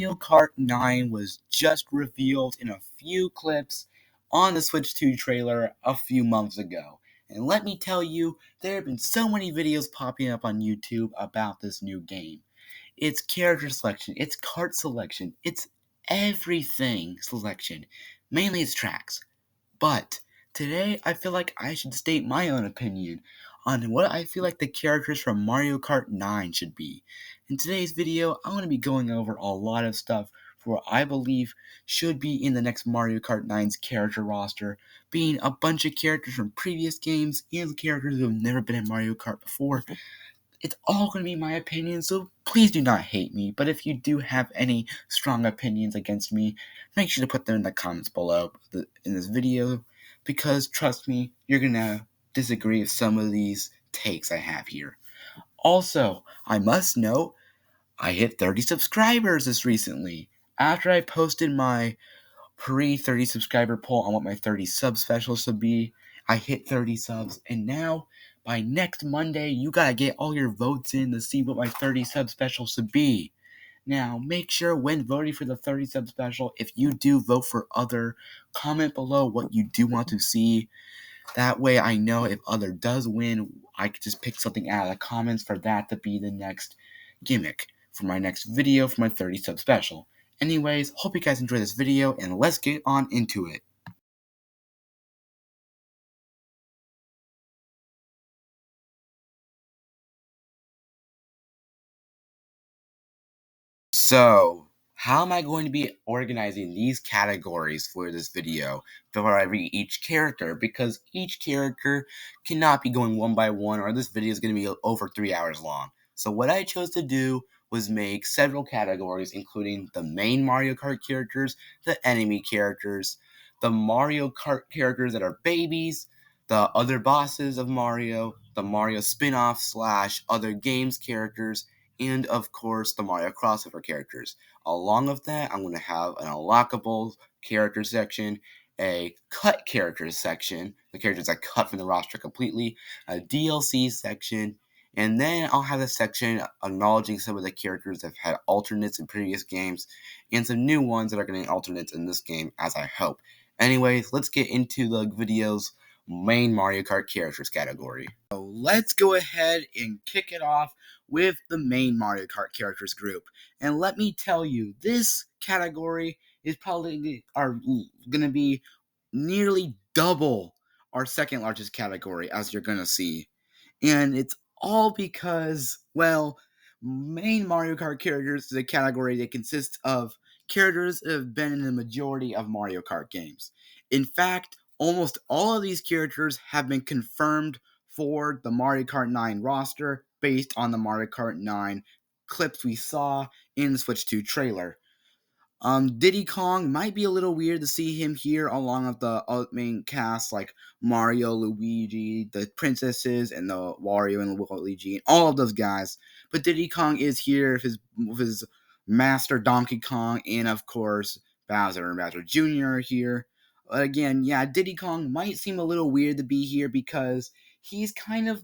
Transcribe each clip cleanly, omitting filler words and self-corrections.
Mario Kart 9 was just revealed in a few clips on the Switch 2 trailer a few months ago. And let me tell you, there have been so many videos popping up on YouTube about this new game. It's character selection, it's kart selection, it's everything selection. Mainly it's tracks. But today I feel like I should state my own opinion on what I feel like the characters from Mario Kart 9 should be. In today's video, I'm going to be going over a lot of stuff for what I believe should be in the next Mario Kart 9's character roster, being a bunch of characters from previous games and characters who have never been in Mario Kart before. It's all going to be my opinion, so please do not hate me, but if you do have any strong opinions against me, make sure to put them in the comments below in this video, because trust me, you're going to disagree with some of these takes I have here. Also, I must note, I hit 30 subscribers this recently. After I posted my pre-30 subscriber poll on what my 30 sub special should be, I hit 30 subs, and now by next Monday you gotta get all your votes in to see what my 30 sub special should be. Now make sure when voting for the 30 sub special, if you do vote for other, comment below what you do want to see. That way I know if other does win, I could just pick something out of the comments for that to be the next gimmick for my next video for my 30 sub special. Anyways, hope you guys enjoyed this video, and let's get on into it. So, how am I going to be organizing these categories for this video before I read each character? Because each character cannot be going one by one, or this video is going to be over 3 hours long. So what I chose to do was make several categories, including the main Mario Kart characters, the enemy characters, the Mario Kart characters that are babies, the other bosses of Mario, the Mario spin-off / other games characters, and of course the Mario crossover characters. Along with that, I'm going to have an unlockable character section, a cut characters section, the characters I cut from the roster completely, a DLC section, and then I'll have a section acknowledging some of the characters that have had alternates in previous games, and some new ones that are getting alternates in this game, as I hope. Anyways, let's get into the video's main Mario Kart characters category. So let's go ahead and kick it off with the main Mario Kart characters group. And let me tell you, this category is probably going to be nearly double our second largest category, as you're going to see. And it's all because, well, main Mario Kart characters is a category that consists of characters that have been in the majority of Mario Kart games. In fact, almost all of these characters have been confirmed for the Mario Kart 9 roster based on the Mario Kart 9 clips we saw in the Switch 2 trailer. Diddy Kong might be a little weird to see him here along with the main cast like Mario, Luigi, the princesses, and the Wario and Luigi, and all of those guys. But Diddy Kong is here with his master Donkey Kong, and of course Bowser and Bowser Jr. are here. But again, yeah, Diddy Kong might seem a little weird to be here because he's kind of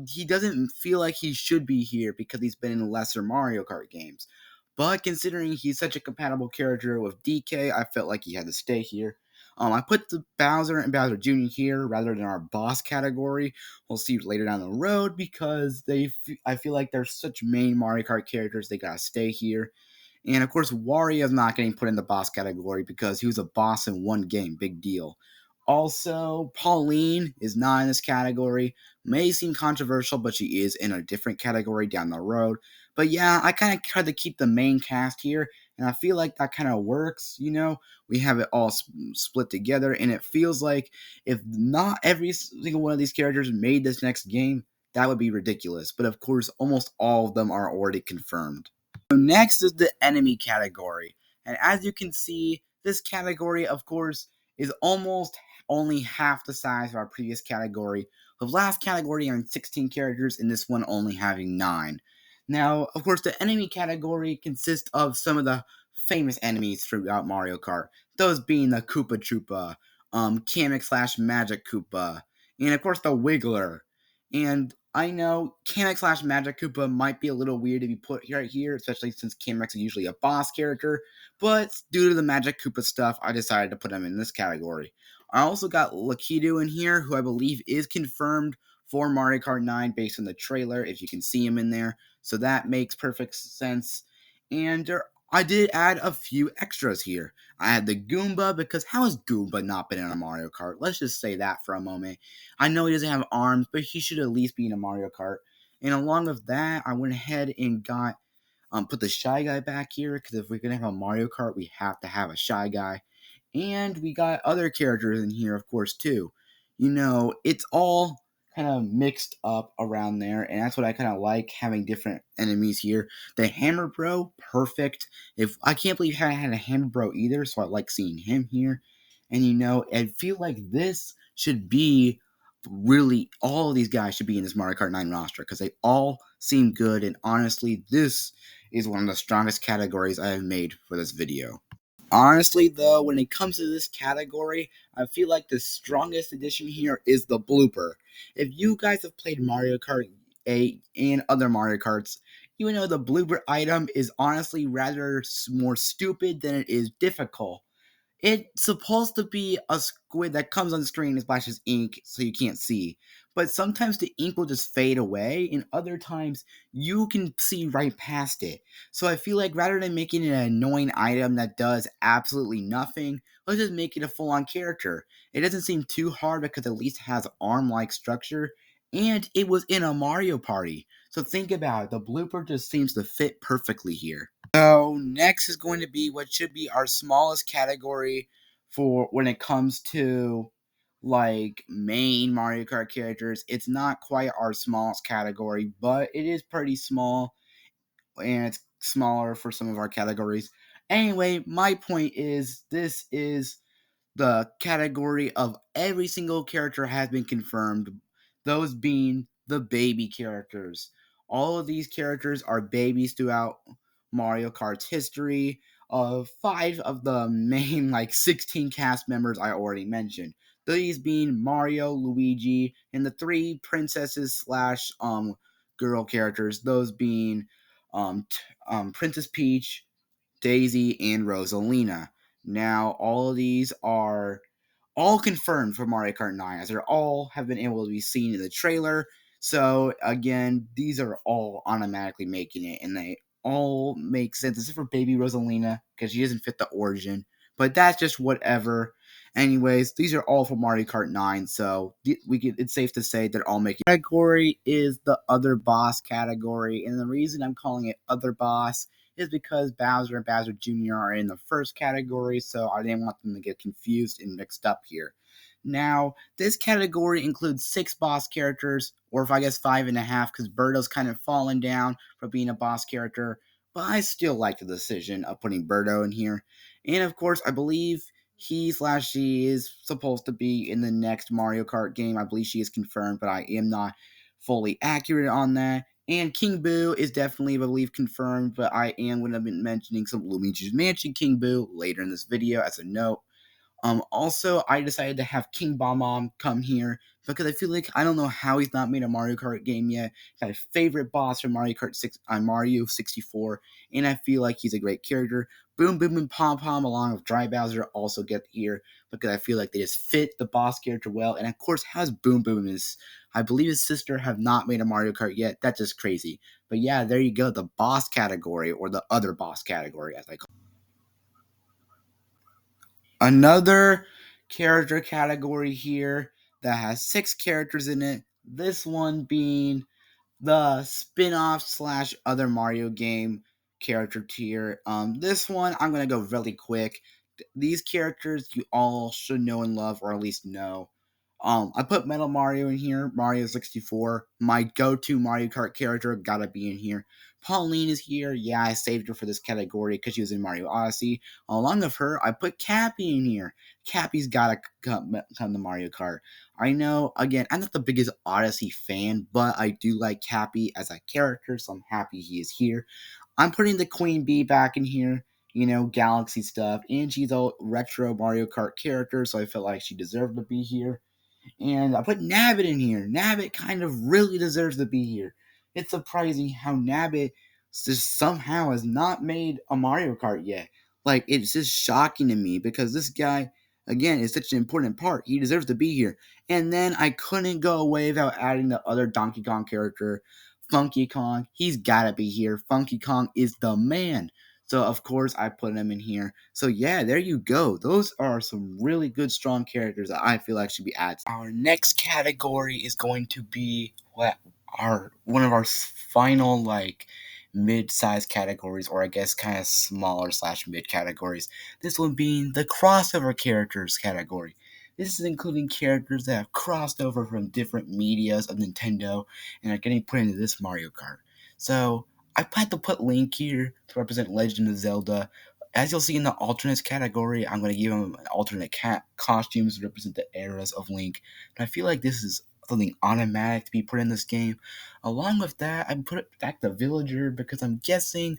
he doesn't feel like he should be here because he's been in lesser Mario Kart games. But considering he's such a compatible character with DK, I felt like he had to stay here. I put the Bowser and Bowser Jr. here rather than our boss category. We'll see later down the road because I feel like they're such main Mario Kart characters, they gotta stay here. And of course, Wario is not getting put in the boss category because he was a boss in one game. Big deal. Also, Pauline is not in this category. May seem controversial, but she is in a different category down the road. But yeah, I kind of tried to keep the main cast here, and I feel like that kind of works, you know? We have it all split together, and it feels like if not every single one of these characters made this next game, that would be ridiculous. But of course, almost all of them are already confirmed. So next is the enemy category. And as you can see, this category, of course, is almost only half the size of our previous category, with last category having 16 characters and this one only having 9. Now, of course, the enemy category consists of some of the famous enemies throughout Mario Kart, those being the Koopa Troopa, Kamek / Magic Koopa, and of course the Wiggler. And I know Kamek slash Magic Koopa might be a little weird to be put right here, especially since Kamek's is usually a boss character, but due to the Magic Koopa stuff, I decided to put him in this category. I also got Lakitu in here, who I believe is confirmed for Mario Kart 9 based on the trailer, if you can see him in there, so that makes perfect sense. And I did add a few extras here. I had the Goomba, because how has Goomba not been in a Mario Kart? Let's just say that for a moment. I know he doesn't have arms, but he should at least be in a Mario Kart. And along with that, I went ahead and got put the Shy Guy back here, because if we're gonna have a Mario Kart, we have to have a Shy Guy. And we got other characters in here, of course, too. It's all kind of mixed up around there, and that's what I kind of like, having different enemies here. The Hammer Bro, perfect. If I can't believe I had a Hammer Bro either, so I like seeing him here. And I feel like this should be really, all of these guys should be in this Mario Kart 9 roster, because they all seem good, and honestly, this is one of the strongest categories I have made for this video. Honestly, though, when it comes to this category, I feel like the strongest addition here is the blooper. If you guys have played Mario Kart 8 and other Mario Karts, you know the blooper item is honestly rather more stupid than it is difficult. It's supposed to be a squid that comes on the screen and splashes ink so you can't see. But sometimes the ink will just fade away, and other times you can see right past it. So I feel like rather than making it an annoying item that does absolutely nothing, let's just make it a full on character. It doesn't seem too hard because it at least has arm like structure, and it was in a Mario Party. So think about it, the blooper just seems to fit perfectly here. So next is going to be what should be our smallest category for when it comes to like main Mario Kart characters. It's not quite our smallest category, but it is pretty small, and it's smaller for some of our categories. Anyway, my point is this is the category of every single character has been confirmed, those being the baby characters. All of these characters are babies throughout Mario Kart's history, of 5 of the main 16 cast members I already mentioned. These being Mario, Luigi, and the 3 princesses slash girl characters, those being Princess Peach, Daisy, and Rosalina. Now, all of these are all confirmed for Mario Kart 9, as they all have been able to be seen in the trailer. So, again, these are all automatically making it, and they all make sense, except for Baby Rosalina, because she doesn't fit the origin. But that's just whatever. Anyways, these are all for Mario Kart 9, so it's safe to say they're all making. Category is the other boss category, and the reason I'm calling it other boss is because Bowser and Bowser Jr. are in the first category, so I didn't want them to get confused and mixed up here. Now, this category includes 6 boss characters, or if I guess 5.5, because Birdo's kind of fallen down from being a boss character, but I still like the decision of putting Birdo in here. And of course, I believe he/she is supposed to be in the next Mario Kart game. I believe she is confirmed, but I am not fully accurate on that. And King Boo is definitely, I believe, confirmed, but I am going to be mentioning some Luigi's Mansion King Boo later in this video as a note. Also, I decided to have King Bomb come here because I feel like I don't know how he's not made a Mario Kart game yet. My favorite boss from Mario Kart 6 on Mario 64, and I feel like he's a great character. Boom Boom and Pom Pom along with Dry Bowser also get here because I feel like they just fit the boss character well. And of course, how's Boom Boom is, I believe his sister have not made a Mario Kart yet. That's just crazy. But yeah, there you go, the boss category, or the other boss category as I call it. Another character category here that has 6 characters in it. This one being the spin-off slash other Mario game character tier. This one I'm gonna go really quick. These characters you all should know and love, or at least know. I put Metal Mario in here, Mario 64. My go-to Mario Kart character gotta be in here. Pauline is here. Yeah, I saved her for this category because she was in Mario Odyssey. Along with her, I put Cappy in here. Cappy's gotta come to Mario Kart. I know, again, I'm not the biggest Odyssey fan, but I do like Cappy as a character, so I'm happy he is here. I'm putting the Queen Bee back in here, Galaxy stuff, and she's a retro Mario Kart character, so I felt like she deserved to be here. And I put Nabbit in here. Nabbit kind of really deserves to be here. It's surprising how Nabbit just somehow has not made a Mario Kart yet. Like, it's just shocking to me because this guy, again, is such an important part. He deserves to be here. And then I couldn't go away without adding the other Donkey Kong character, Funky Kong. He's gotta be here. Funky Kong is the man. So, of course, I put him in here. So, yeah, there you go. Those are some really good, strong characters that I feel like should be added. Our next category is going to be one of our final, like, mid-sized categories, or I guess kind of smaller slash mid categories. This one being the crossover characters category. This is including characters that have crossed over from different medias of Nintendo and are getting put into this Mario Kart. So, I had to put Link here to represent Legend of Zelda. As you'll see in the alternates category, I'm going to give him an alternate costumes to represent the eras of Link. And I feel like this is something automatic to be put in this game. Along with that, I put back the villager because I'm guessing,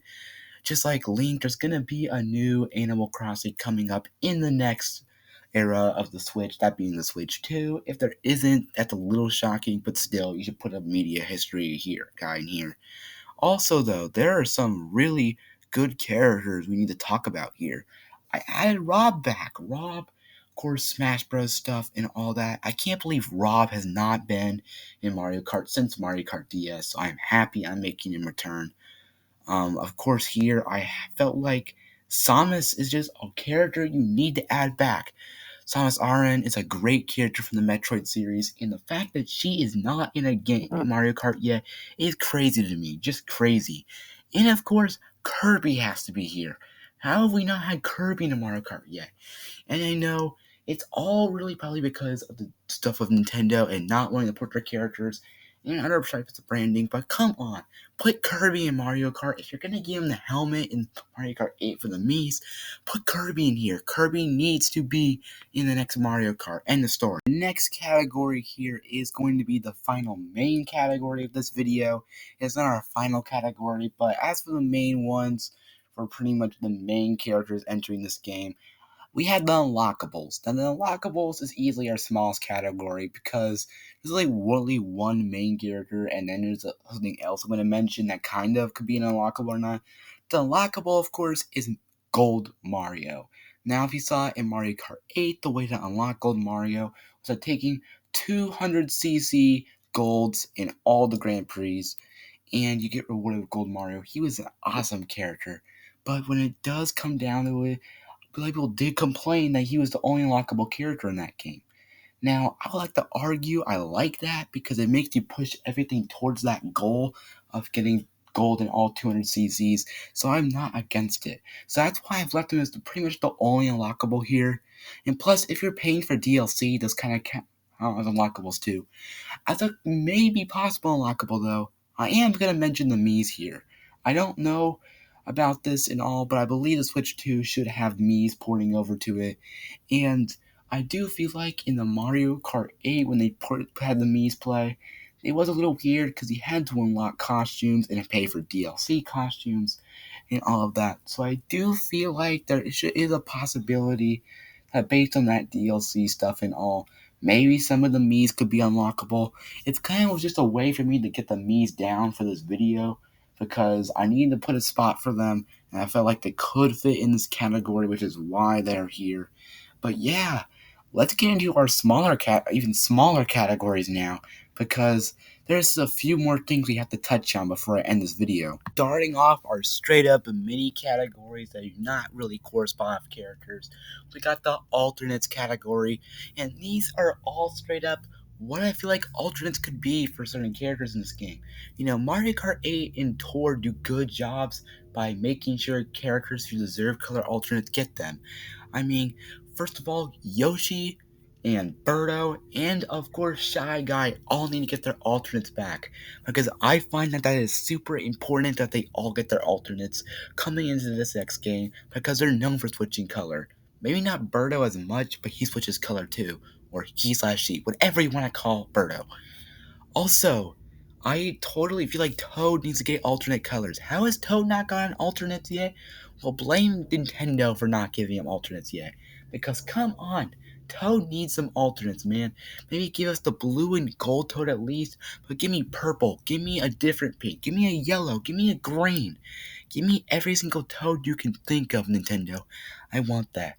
just like Link, there's going to be a new Animal Crossing coming up in the next era of the Switch, that being the Switch 2. If there isn't, that's a little shocking, but still, you should put a media history guy in here. Also, though, there are some really good characters we need to talk about here. I added Rob back. Rob, of course, Smash Bros. Stuff and all that. I can't believe Rob has not been in Mario Kart since Mario Kart DS, so I'm happy I'm making him return. Of course, here I felt like Samus is just a character you need to add back. Samus Aran is a great character from the Metroid series, and the fact that she is not in a game in Mario Kart yet is crazy to me, just crazy. And of course, Kirby has to be here. How have we not had Kirby in a Mario Kart yet? And I know it's all really probably because of the stuff of Nintendo and not wanting to put their characters in other types of branding, but come on, put Kirby in Mario Kart. If you're gonna give him the helmet in Mario Kart 8 for the Mii's, put Kirby in here. Kirby needs to be in the next Mario Kart. End of story. The next category here is going to be the final main category of this video. It's not our final category, but as for the main ones, for pretty much the main characters entering this game, we had the Unlockables. Now, the Unlockables is easily our smallest category because there's like only one main character, and then there's something else I'm going to mention that kind of could be an Unlockable or not. The Unlockable, of course, is Gold Mario. Now, if you saw in Mario Kart 8, the way to unlock Gold Mario was by taking 200cc golds in all the Grand Prix, and you get rewarded with Gold Mario. He was an awesome character, but when it does come down to it, people did complain that he was the only unlockable character in that game. Now, I would like to argue I like that because it makes you push everything towards that goal of getting gold in all 200cc's, so I'm not against it. So that's why I've left him as pretty much the only unlockable here. And plus, if you're paying for DLC, those kind of count as unlockables too. As a maybe possible unlockable, though, I am going to mention the Mii's here. I don't know about this and all, but I believe the Switch 2 should have Mii's porting over to it. And I do feel like in the Mario Kart 8, when they had the Mii's play, it was a little weird because you had to unlock costumes and pay for DLC costumes and all of that. So I do feel like there is a possibility that based on that DLC stuff and all, maybe some of the Mii's could be unlockable. It's kind of just a way for me to get the Mii's down for this video because I needed to put a spot for them, and I felt like they could fit in this category, which is why they're here. But yeah, let's get into our even smaller categories now, because there's a few more things we have to touch on before I end this video. Starting off our straight up mini categories that do not really correspond with characters, we got the alternates category, and these are all straight up what I feel like alternates could be for certain characters in this game. You know, Mario Kart 8 and Tour do good jobs by making sure characters who deserve color alternates get them. I mean, first of all, Yoshi and Birdo and of course Shy Guy all need to get their alternates back, because I find that is super important that they all get their alternates coming into this next game because they're known for switching color. Maybe not Birdo as much, but he switches color too, or he/she, whatever you want to call Birdo. Also, I totally feel like Toad needs to get alternate colors. How has Toad not gotten alternates yet? Well, blame Nintendo for not giving him alternates yet. Because come on, Toad needs some alternates, man. Maybe give us the blue and gold Toad at least, but give me purple, give me a different pink, give me a yellow, give me a green. Give me every single Toad you can think of, Nintendo. I want that.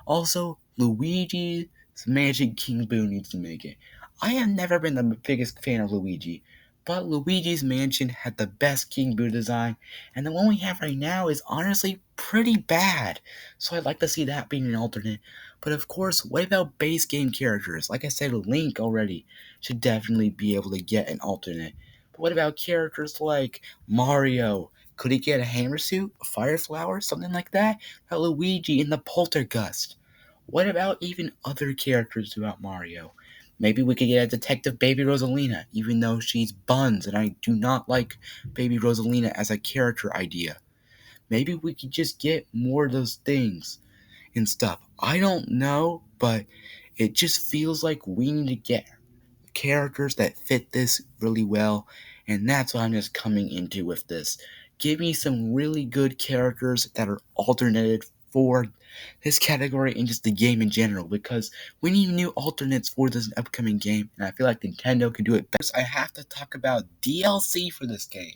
Also, Luigi's Magic King Boo needs to make it. I have never been the biggest fan of Luigi, but Luigi's Mansion had the best King Boo design, and the one we have right now is honestly pretty bad. So I'd like to see that being an alternate. But of course, what about base game characters? Like I said, Link already should definitely be able to get an alternate. But what about characters like Mario? Could he get a hammer suit, a fire flower, something like that? How Luigi in the Poltergust? What about even other characters throughout Mario? Maybe we could get a Detective Baby Rosalina, even though she's buns and I do not like Baby Rosalina as a character idea. Maybe we could just get more of those things and stuff. I don't know, but it just feels like we need to get characters that fit this really well, and that's what I'm just coming into with this. Give me some really good characters that are alternated for this category and just the game in general, because we need new alternates for this upcoming game, and I feel like Nintendo can do it better. I have to talk about DLC for this game.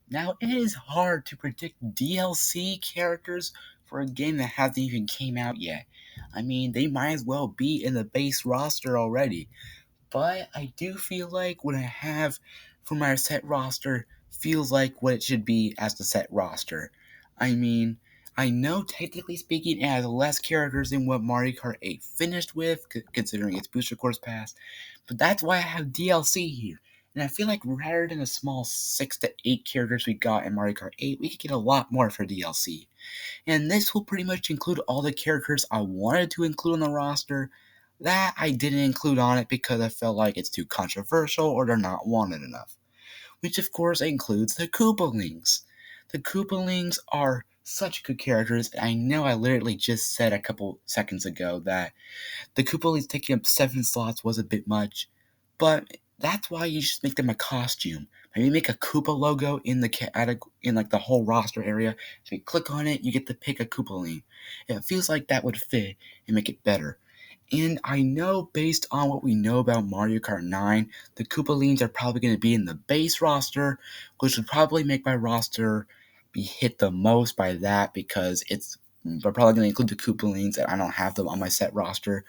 Now, it is hard to predict DLC characters for a game that hasn't even came out yet. I mean, they might as well be in the base roster already. But I do feel like what I have for my set roster feels like what it should be as the set roster. I mean, I know technically speaking it has less characters than what Mario Kart 8 finished with, considering its booster course pass, but that's why I have DLC here. And I feel like rather than the small 6 to 8 characters we got in Mario Kart 8, we could get a lot more for DLC. And this will pretty much include all the characters I wanted to include on the roster that I didn't include on it because I felt like it's too controversial or they're not wanted enough. Which of course includes the Koopalings. The Koopalings are such good characters, and I know I literally just said a couple seconds ago that the Koopalings taking up 7 slots was a bit much, but that's why you just make them a costume. Maybe make a Koopa logo in the whole roster area. If you click on it, you get to pick a Koopaling. It feels like that would fit and make it better. And I know based on what we know about Mario Kart 9, the Koopalings are probably going to be in the base roster, which would probably make my roster be hit the most by that because we're probably going to include the Koopalings and I don't have them on my set roster.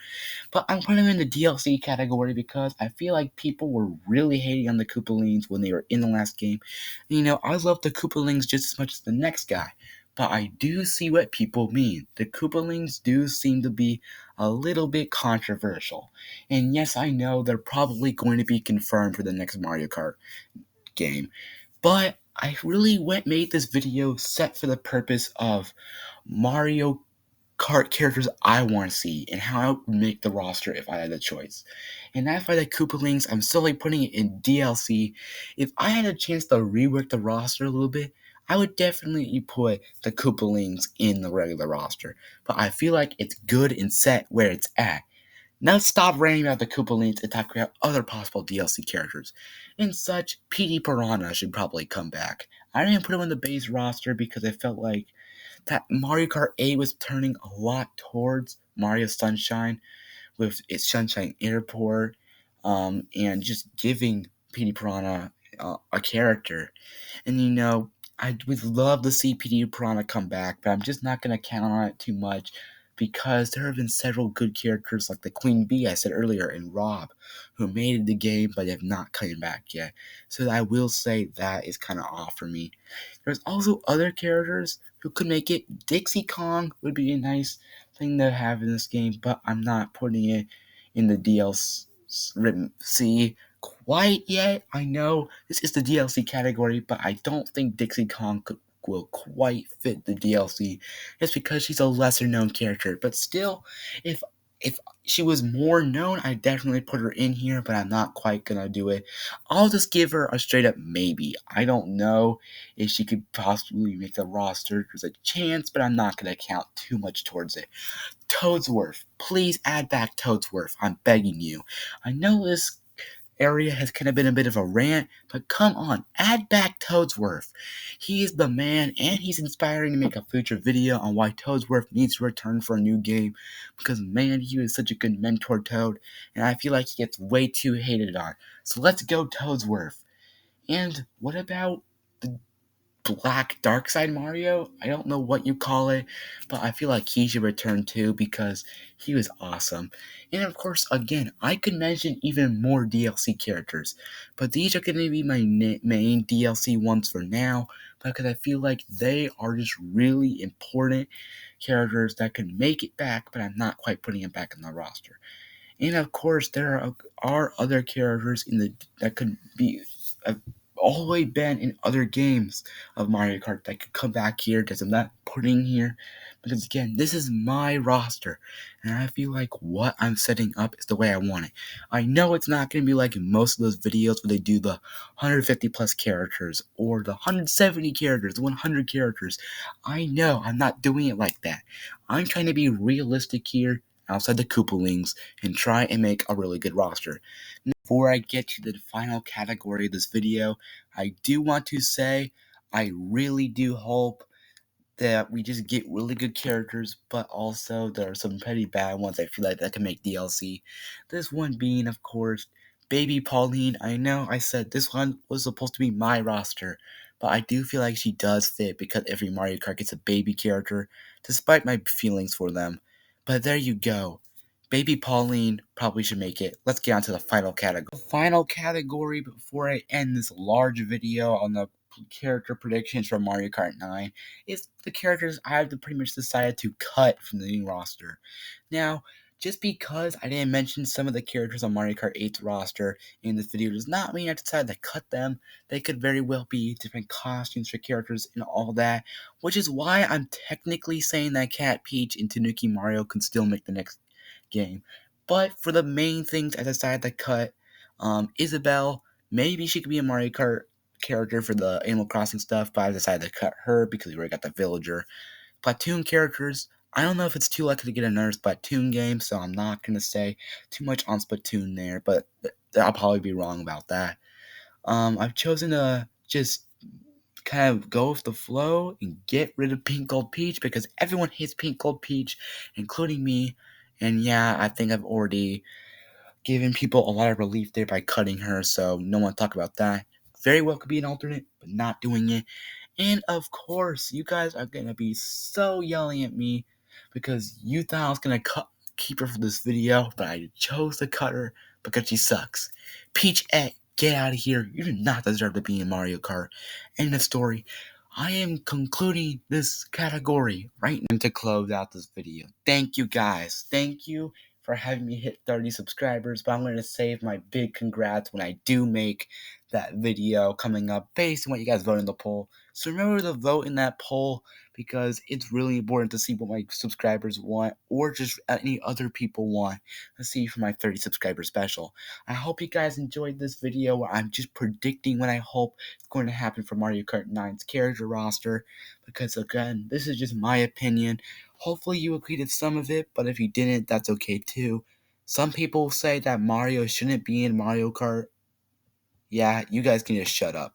But I'm putting them in the DLC category because I feel like people were really hating on the Koopalings when they were in the last game. You know, I love the Koopalings just as much as the next guy. But I do see what people mean. The Koopalings do seem to be a little bit controversial. And yes, I know they're probably going to be confirmed for the next Mario Kart game. But I really made this video set for the purpose of Mario Kart characters I want to see and how I would make the roster if I had a choice. And that's why the Koopalings, I'm slowly putting it in DLC. If I had a chance to rework the roster a little bit, I would definitely put the Koopalings in the regular roster. But I feel like it's good and set where it's at. Now stop ranting about the Koopalings and talk about other possible DLC characters. And such, PD Piranha should probably come back. I didn't put him in the base roster because I felt like that Mario Kart 8 was turning a lot towards Mario Sunshine with its Sunshine Airport, and just giving PD Piranha a character. And you know, I would love to see PD Piranha come back, but I'm just not going to count on it too much because there have been several good characters like the Queen Bee I said earlier and Rob who made it the game but have not come back yet. So I will say that is kind of off for me. There's also other characters who could make it. Dixie Kong would be a nice thing to have in this game, but I'm not putting it in the DLC quite yet. I know this is the DLC category, but I don't think Dixie Kong will quite fit the DLC just because she's a lesser known character. But still, if she was more known, I'd definitely put her in here, but I'm not quite gonna do it. I'll just give her a straight up maybe. I don't know if she could possibly make the roster. There's a chance, but I'm not gonna count too much towards it. Toadsworth, please add back Toadsworth. I'm begging you. I know this area has kind of been a bit of a rant, but come on, add back Toadsworth. He is the man, and he's inspiring to make a future video on why Toadsworth needs to return for a new game, because man, he was such a good mentor Toad, and I feel like he gets way too hated on. So let's go Toadsworth. And what about the Black Dark Side Mario? I don't know what you call it, but I feel like he should return too because he was awesome. And of course, again, I could mention even more DLC characters, but these are going to be my main DLC ones for now because I feel like they are just really important characters that can make it back, but I'm not quite putting it back in the roster. And of course, there are other characters that could be all the way been in other games of Mario Kart that could come back here that I'm not putting here. Because again, this is my roster, and I feel like what I'm setting up is the way I want it. I know it's not going to be like in most of those videos where they do the 150 plus characters or the 170 characters, the 100 characters. I know I'm not doing it like that. I'm trying to be realistic here outside the Koopalings and try and make a really good roster. Before I get to the final category of this video, I do want to say I really do hope that we just get really good characters, but also there are some pretty bad ones I feel like that can make DLC. This one being, of course, Baby Pauline. I know I said this one was supposed to be my roster, but I do feel like she does fit because every Mario Kart gets a baby character, despite my feelings for them. But there you go. Baby Pauline probably should make it. Let's get on to the final category. The final category before I end this large video on the character predictions for Mario Kart 9 is the characters I have pretty much decided to cut from the new roster. Now, just because I didn't mention some of the characters on Mario Kart 8's roster in this video does not mean I decided to cut them. They could very well be different costumes for characters and all that, which is why I'm technically saying that Cat Peach and Tanuki Mario can still make the next game. But for the main things I decided to cut, Isabelle, maybe she could be a Mario Kart character for the Animal Crossing stuff, but I decided to cut her because we already got the villager. Splatoon characters, I don't know if it's too likely to get another Splatoon game, so I'm not going to say too much on Splatoon there, but I'll probably be wrong about that. I've chosen to just kind of go with the flow and get rid of Pink Gold Peach because everyone hates Pink Gold Peach, including me. And yeah, I think I've already given people a lot of relief there by cutting her, so no one talk about that. Very well could be an alternate, but not doing it. And of course, you guys are gonna be so yelling at me because you thought I was gonna keep her for this video, but I chose to cut her because she sucks. Peach, get out of here. You do not deserve to be in Mario Kart. End of story. I am concluding this category right now to close out this video. Thank you guys. Thank you for having me hit 30 subscribers, but I'm going to save my big congrats when I do make that video coming up based on what you guys vote in the poll. So remember to vote in that poll because it's really important to see what my subscribers want or just any other people want to see for my 30 subscriber special. I hope you guys enjoyed this video where I'm just predicting what I hope is going to happen for Mario Kart 9's character roster because again, this is just my opinion. Hopefully you agreed with some of it, but if you didn't, that's okay too. Some people say that Mario shouldn't be in Mario Kart. Yeah, you guys can just shut up.